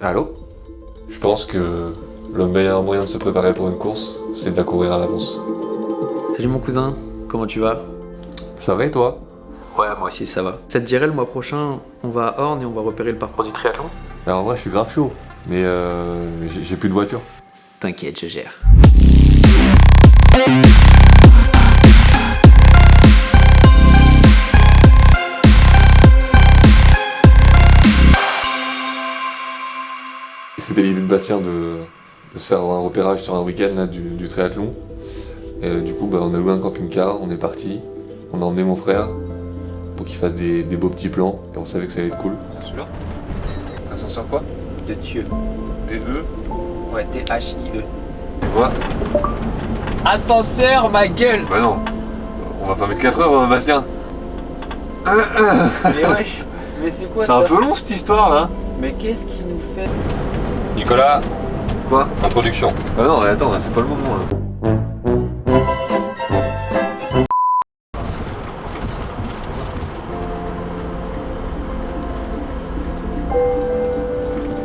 Allô? Je pense que le meilleur moyen de se préparer pour une course, c'est de la courir à l'avance. Salut mon cousin, comment tu vas? Ça va et toi? Ouais, moi aussi ça va. Ça te dirait le mois prochain, on va à Orne et on va repérer le parcours du triathlon? Alors en vrai, je suis grave chaud, mais j'ai plus de voiture. T'inquiète, je gère. C'était l'idée de Bastien de se faire un repérage sur un week-end là, du triathlon. Et du coup, on a loué un camping-car, on est parti. On a emmené mon frère pour qu'il fasse des beaux petits plans et on savait que ça allait être cool. C'est celui-là? Ascenseur quoi? De Thieu. D-E? Ouais, T-H-I-E. Tu vois? Ascenseur, ma gueule! Bah non, on va pas mettre 4 heures, Bastien. Mais wesh, mais c'est quoi C'est un peu long cette histoire là. Mais qu'est-ce qui nous fait? Nicolas, Quoi? introduction. Ah non, mais attends, c'est pas le moment là.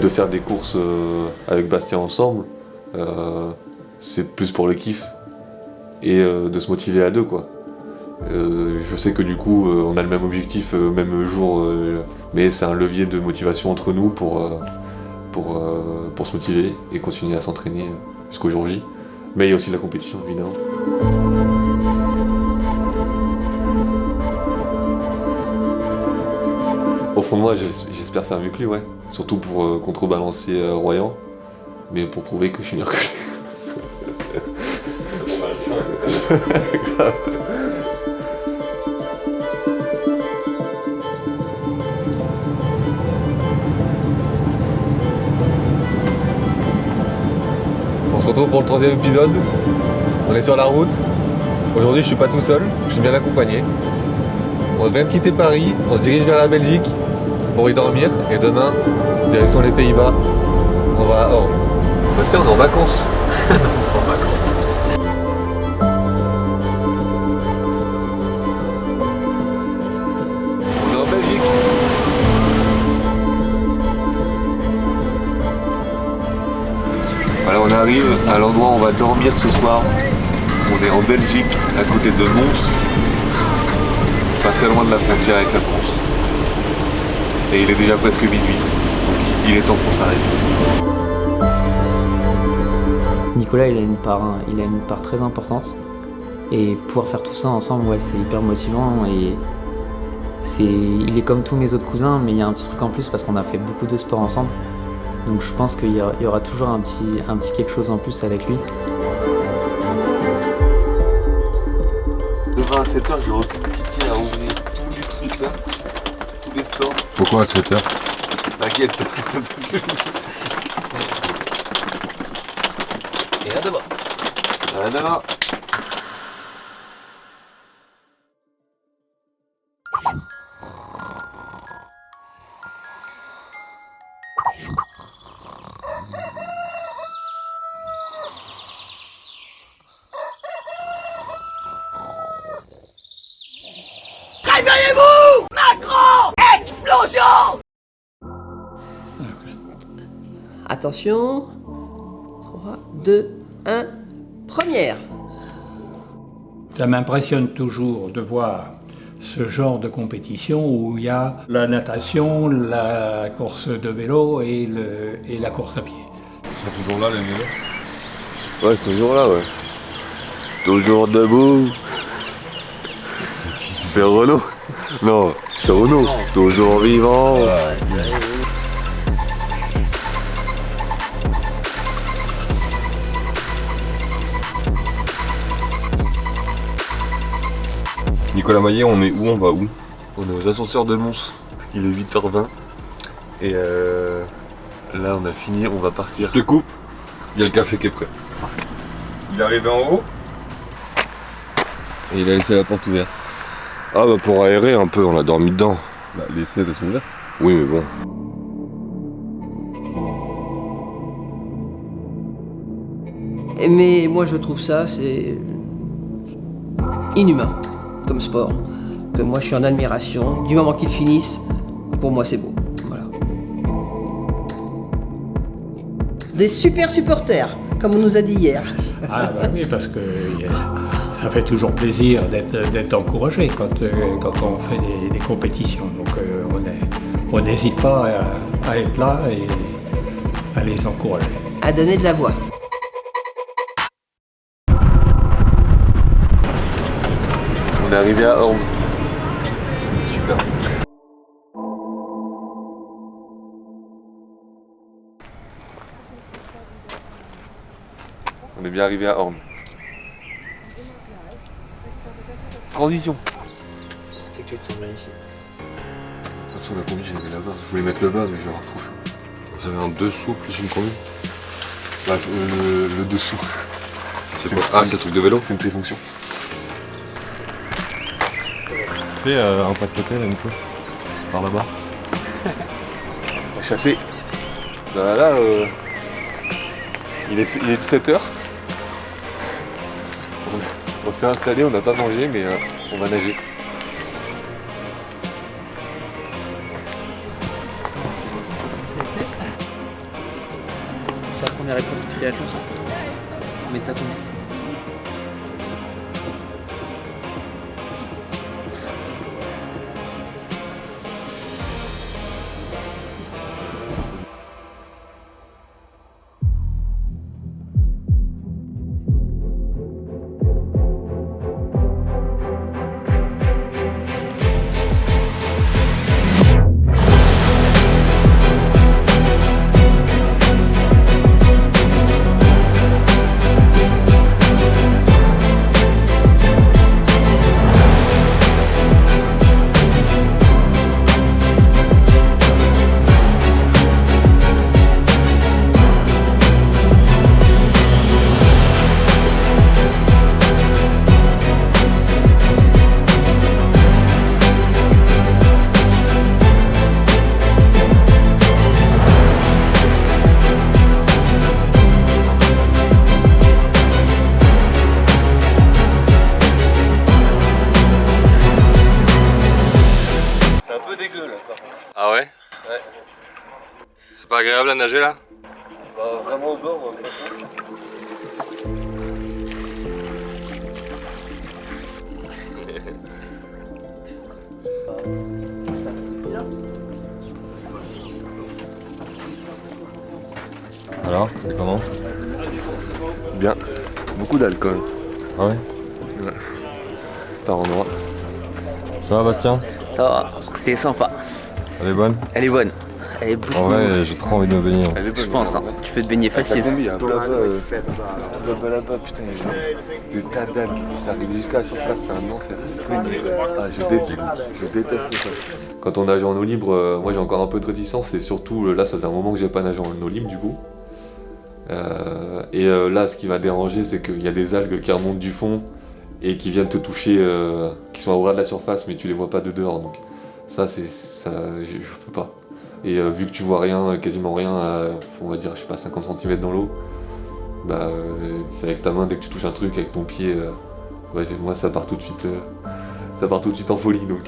De faire des courses avec Bastien ensemble, c'est plus pour le kiff et de se motiver à deux quoi. Je sais que du coup on a le même objectif, même jour, mais c'est un levier de motivation entre nous pour se motiver et continuer à s'entraîner jusqu'au jour J. Mais il y a aussi la compétition évidemment. Au fond de moi, j'espère faire mieux que lui, ouais. Surtout pour contrebalancer Royan, mais pour prouver que je suis meilleur que lui. On se retrouve pour le 3e épisode. On est sur la route. Aujourd'hui, je suis pas tout seul, je suis bien accompagné. On vient de quitter Paris, on se dirige vers la Belgique pour y dormir. Et demain, direction les Pays-Bas, on va à Orne. Bastien, on est en vacances. En vacances. On est en Belgique. Voilà, on arrive à l'endroit où on va dormir ce soir. On est en Belgique, à côté de Mons. C'est pas très loin de la frontière avec la France. Et il est déjà presque minuit. Donc il est temps qu'on s'arrête. Nicolas, il a une part très importante. Et pouvoir faire tout ça ensemble, ouais, c'est hyper motivant. Et il est comme tous mes autres cousins, mais il y a un petit truc en plus parce qu'on a fait beaucoup de sport ensemble. Donc je pense qu'il y aura toujours un petit quelque chose en plus avec lui. Demain à 7h, j'ai aucune pitié à ouvrir tous les trucs là, tous les stores. Pourquoi à 7h? T'inquiète. Et à demain. À demain. Réveillez-vous! Macron! Explosion! Attention. 3, 2, 1. Première. Ça m'impressionne toujours de voir ce genre de compétition où il y a la natation, la course de vélo et la course à pied. Ils sont toujours là les vélos? Ouais, c'est toujours là, ouais. Toujours debout. C'est Renaud? Non, c'est Renaud. Toujours vivant. Nicolas Maillet, on est où? On va où? On est aux ascenseurs de Mons. Il est 8h20. Et là, on a fini, on va partir. Je te coupe, il y a le café qui est prêt. Il est arrivé en haut? Et il a laissé la porte ouverte. Ah bah pour aérer un peu, on a dormi dedans. Bah, les fenêtres elles sont ouvertes. Oui mais bon. Mais moi je trouve ça, c'est inhumain comme sport. Que moi je suis en admiration. Du moment qu'ils finissent, pour moi c'est beau. Voilà. des super supporters, comme on nous a dit hier. Ah bah oui, parce que ça fait toujours plaisir d'être encouragé quand on fait des compétitions. Donc on n'hésite pas à être là et à les encourager. À donner de la voix. On est arrivé à Orne. Super. On est bien arrivé à Orne. Transition. C'est que tu te sens bien ici. De toute façon, la combi, je l'avais là-bas. Je voulais mettre le bas, mais je vais avoir trop chaud. Vous avez un dessous plus une combi? Bah, le dessous. C'est quoi? Ah, c'est le truc de vélo? C'est une trifonction. Fais un pas de côté là, Nico. Par là-bas. On va chasser. Là, il est 7h. On s'est installé, on n'a pas mangé, mais on va nager. C'est la première épreuve du triathlon, ça. On met de ça combien? Ah ouais? Ouais. C'est pas agréable à nager là? Bah, vraiment au bord, Alors, c'était comment? Bien. Beaucoup d'alcool. Ah ouais? Par endroit. Ça va Bastien? Ça va, c'était sympa. Elle est bonne? Elle est bonne. Elle est beaucoup. En vrai, j'ai trop envie de me baigner. Elle est bonne, Je pense, hein. Tu peux te baigner La facile. combi, il y a un blabla là-bas, putain, il y a genre des tas d'algues. Ça arrive jusqu'à la surface, c'est un enfer. Ah, je déteste ça. Quand on nage en eau libre, moi j'ai encore un peu de réticence et surtout là, ça faisait un moment que j'ai pas nagé en eau libre du coup. Là, ce qui m'a dérangé, c'est qu'il y a des algues qui remontent du fond et qui viennent te toucher, qui sont à ras de la surface, mais tu les vois pas de dehors. Donc ça, je peux pas. Et vu que tu vois rien, quasiment rien, on va dire, je sais pas, 50 cm dans l'eau, bah, c'est avec ta main, dès que tu touches un truc avec ton pied, moi ça part tout de suite, en folie. Donc,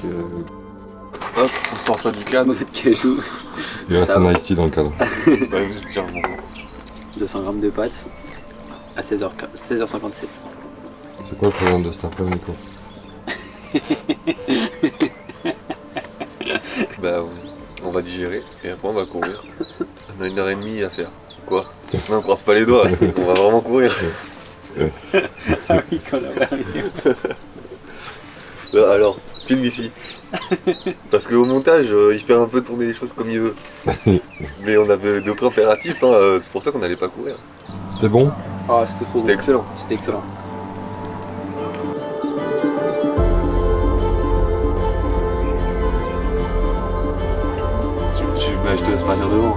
hop, on sort ça du cadre. de cajou, Il reste un ice tea dans le cadre. Bah, vous êtes bien bon. 200 grammes de pâtes à 16h57. C'est quoi le programme de cet après-midi, Nico? Bah, on va digérer et après on va courir. On a 1h30 à faire. Quoi? Non, on croise pas les doigts, on va vraiment courir. Alors, filme ici. Parce qu'au montage, il fait un peu tourner les choses comme il veut. Mais on avait d'autres impératifs, hein, c'est pour ça qu'on n'allait pas courir. C'était bon? Ah, c'était trop C'était excellent. C'était excellent. Je te laisse partir devant.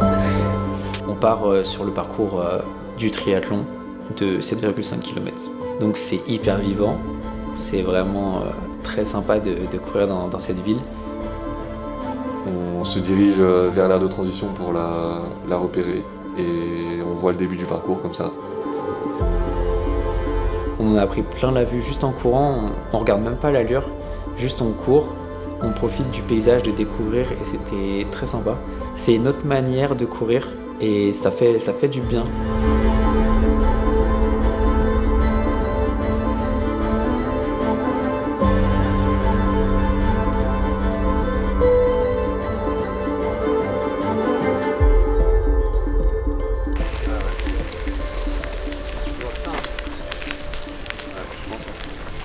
On part sur le parcours du triathlon de 7,5 km. Donc c'est hyper vivant, c'est vraiment très sympa de courir dans cette ville. On se dirige vers l'aire de transition pour la repérer et on voit le début du parcours comme ça. On en a pris plein la vue juste en courant, on regarde même pas l'allure, juste on court, on profite du paysage, de découvrir et c'était très sympa. C'est une autre manière de courir et ça fait du bien.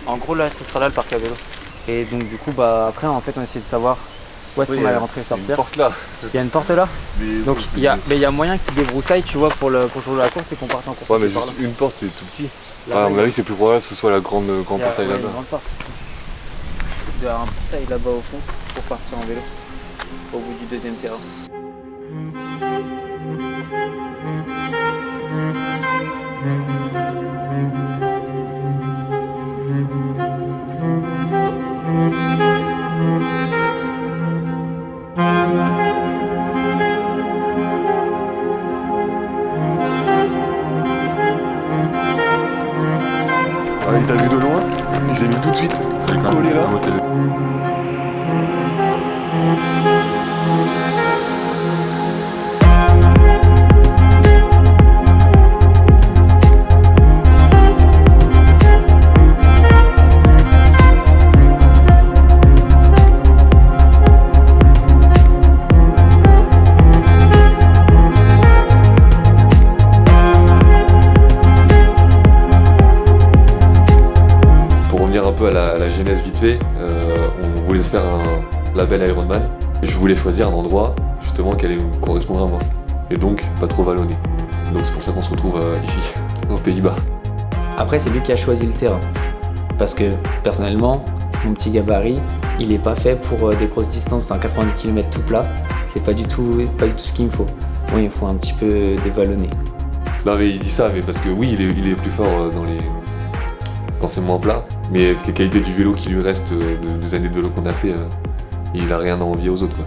En gros là ce sera là le parc à vélo. Et donc du coup après en fait on essaie de savoir où est-ce qu'on allait rentrer et sortir. Il y a une porte là. Il y a une porte là. Donc il y a moyen qu'il débroussaille tu vois pour jouer la course et qu'on parte en course. Ouais mais juste une porte c'est tout petit. À mon avis c'est plus probable que ce soit la grande portail là-bas. Une grande porte. Il doit y avoir un portail là-bas au fond pour partir en vélo. Au bout du deuxième terrain. Ah, il t'a vu de loin, il s'est mis tout de suite collé là. Un peu à la genèse vite fait, on voulait faire un label Ironman et je voulais choisir un endroit justement qui allait me correspondre à moi et donc pas trop vallonné. Donc c'est pour ça qu'on se retrouve ici, aux Pays-Bas. Après c'est lui qui a choisi le terrain parce que personnellement mon petit gabarit il est pas fait pour des grosses distances, c'est un 90 km tout plat, c'est pas du tout ce qu'il me faut. Moi il me faut un petit peu dévallonné. Non mais il dit ça mais parce que oui il est plus fort quand c'est moins plat, mais avec les qualités du vélo qui lui reste des années de vélo qu'on a fait, il a rien à envier aux autres quoi.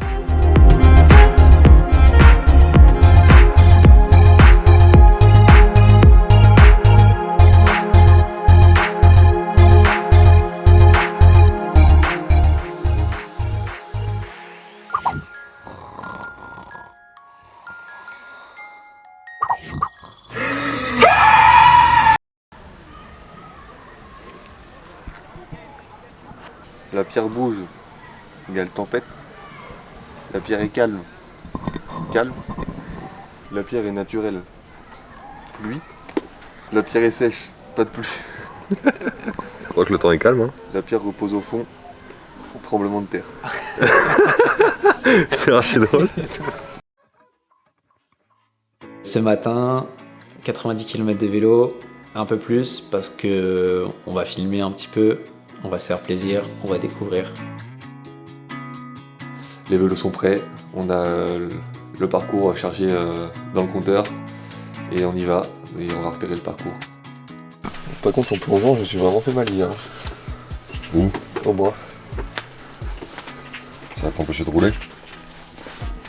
La pierre bouge, égale tempête. La pierre est calme, calme. La pierre est naturelle, pluie. La pierre est sèche, pas de pluie. Je crois que le temps est calme. Hein. La pierre repose au fond, tremblement de terre. C'est archi drôle. Ce matin, 90 km de vélo, un peu plus parce que on va filmer un petit peu. On va se faire plaisir, on va découvrir. Les vélos sont prêts, on a le parcours chargé dans le compteur et on y va et on va repérer le parcours. Par contre en plongeant je me suis vraiment fait mal hier. Où ? Au bras. Ça va t'empêcher de rouler ?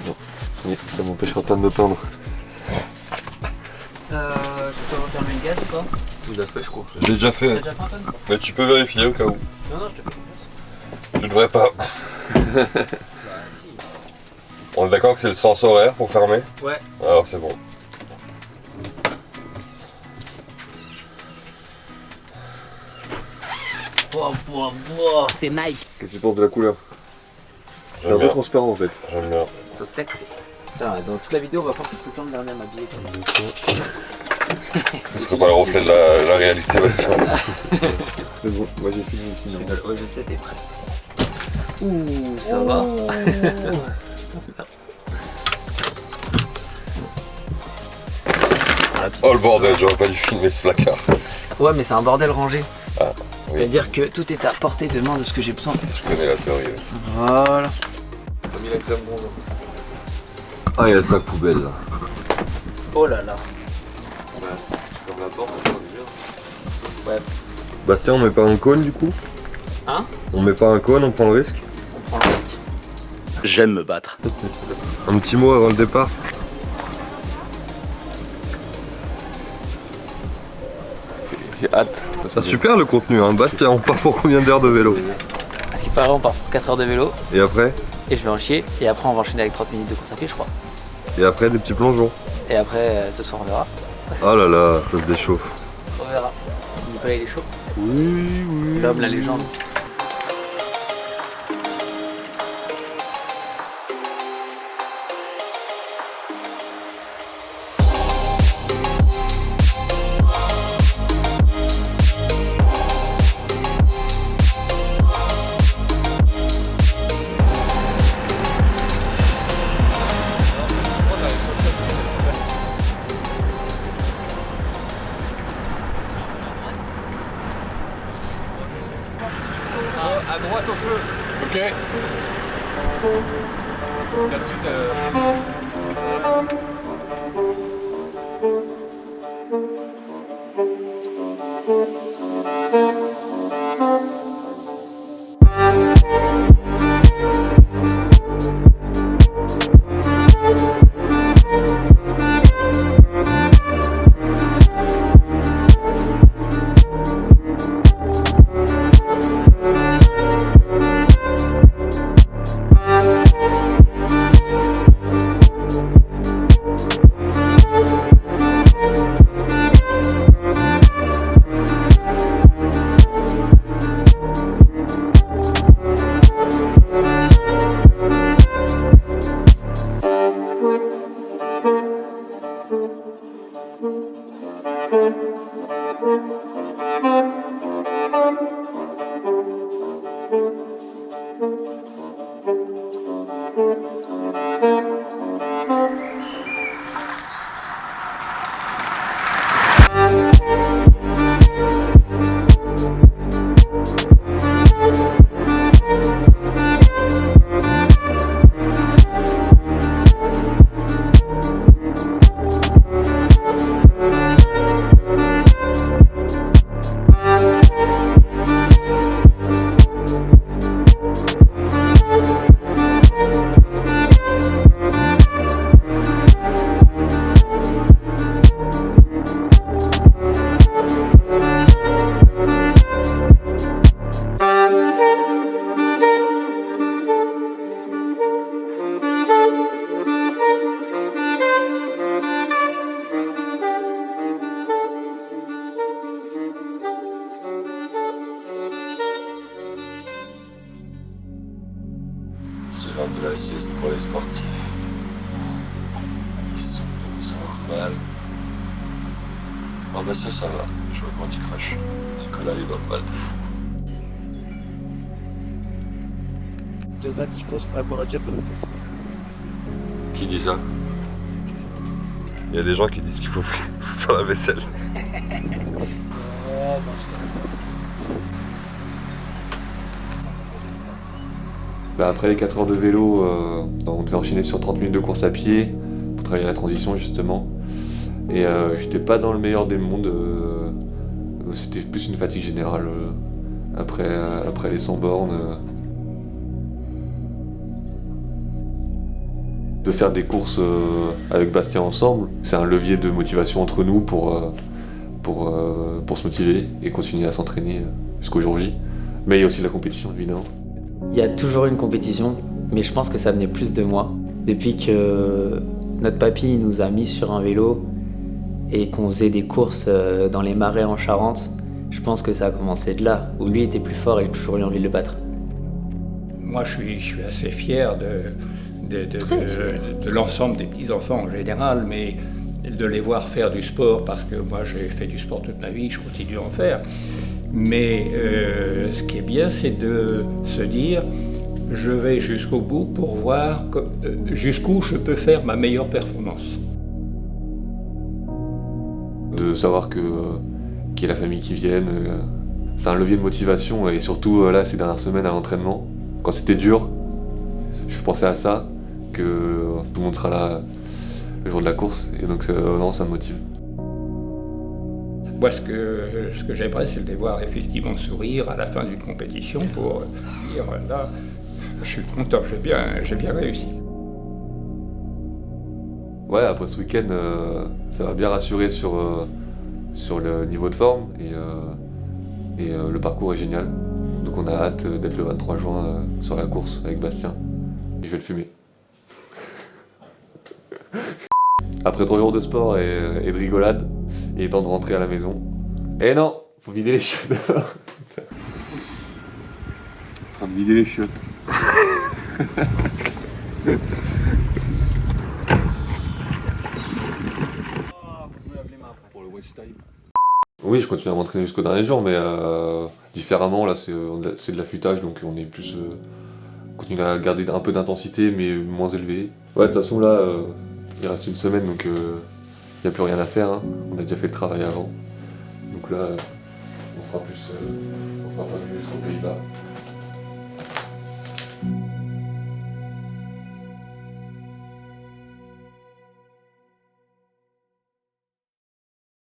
Non, oui, ça m'empêchera pas de me plaindre. Je peux refermer le gaz ou pas ? Tu l'as fait je crois. Je l'ai déjà fait. T'as déjà fait Antoine ? Mais tu peux vérifier au cas où. Non, je te fais confiance. Tu devrais pas. Bah si. On est d'accord que c'est le sens horaire pour fermer ? Ouais. Alors c'est bon. C'est Nike. Qu'est-ce que tu penses de la couleur? C'est un J'aime peu bien. transparent en fait. J'aime bien. So sexy. Putain, dans toute la vidéo, on va prendre tout le temps de dernière m'habiller comme ça. Ce serait pas le reflet de la réalité, Bastien. C'est bon, moi j'ai fini ici. Je rigole. Ouais, je sais, t'es prêt. Ouh, ça va. Oh le bordel, j'aurais pas dû filmer ce placard. Ouais, mais c'est un bordel rangé. Ah, oui. C'est-à-dire que tout est à portée de main de ce que j'ai besoin. Je connais la théorie. Voilà. T'as mis la crème bronzante. Ah, il y a le sac poubelle là. Oh là là. Bah, tu fermes la porte, on est bien. Ouais. Bastien, on met pas un cône du coup? Hein? On met pas un cône, on prend le risque? On prend le risque. J'aime me battre. Un petit mot avant le départ? J'ai hâte. Ah, super le contenu, hein. Bastien, on part pour combien d'heures de vélo? Parce qu'il paraît, on part pour 4 heures de vélo. Et après? Et je vais en chier. Et après, on va enchaîner avec 30 minutes de course à pied, je crois. Et après, des petits plongeons. Et après, ce soir, on verra. Oh là là, ça se déchauffe. On verra. Si Nicolas il est chaud. Oui. L'homme, la légende. À droite au feu. Ok. Tout de suite. C'est l'heure de la sieste pour les sportifs. Ils sont de savoir mal. Ah bah ça va, je joue à Candy Crush. Nicolas il va pas de fou. Qui dit ça? Il y a des gens qui disent qu'il faut faire la vaisselle. Bah, après les 4 heures de vélo, on devait enchaîner sur 30 minutes de course à pied pour travailler la transition justement. Et j'étais pas dans le meilleur des mondes. C'était plus une fatigue générale après les 100 bornes. De faire des courses avec Bastien ensemble, c'est un levier de motivation entre nous pour se motiver et continuer à s'entraîner jusqu'au jour J. Mais il y a aussi la compétition évidemment. Il y a toujours une compétition, mais je pense que ça venait plus de moi. Depuis que notre papy nous a mis sur un vélo et qu'on faisait des courses dans les marais en Charente, je pense que ça a commencé de là, où lui était plus fort et j'ai toujours eu envie de le battre. Moi, je suis assez fier de l'ensemble des petits-enfants en général, mais de les voir faire du sport, parce que moi, j'ai fait du sport toute ma vie, je continue à en faire. Mais ce qui est bien, c'est de se dire, je vais jusqu'au bout pour voir jusqu'où je peux faire ma meilleure performance. De savoir qu'il y a la famille qui vienne, c'est un levier de motivation et surtout là ces dernières semaines à l'entraînement, quand c'était dur, je pensais à ça, que tout le monde sera là le jour de la course et donc non, ça me motive. Moi, ce que j'aimerais, c'est de les voir effectivement sourire à la fin d'une compétition pour dire là, je suis content, j'ai bien réussi. Ouais, après ce week-end, ça va bien rassurer sur le niveau de forme et le parcours est génial. Donc on a hâte d'être le 23 juin sur la course avec Bastien. Et je vais le fumer. Après 3 jours de sport et de rigolade, il est temps de rentrer à la maison. Eh non, faut vider les chiottes dehors. En train de vider les chiottes. Oui, je continue à m'entraîner jusqu'au dernier jour, mais différemment. Là, c'est de l'affûtage, donc on est plus... on continue à garder un peu d'intensité, mais moins élevé. Ouais, de toute façon, là, il reste une semaine, donc il n'y a plus rien à faire. Hein. On a déjà fait le travail avant. Donc là, on fera pas mieux jusqu'aux Pays-Bas.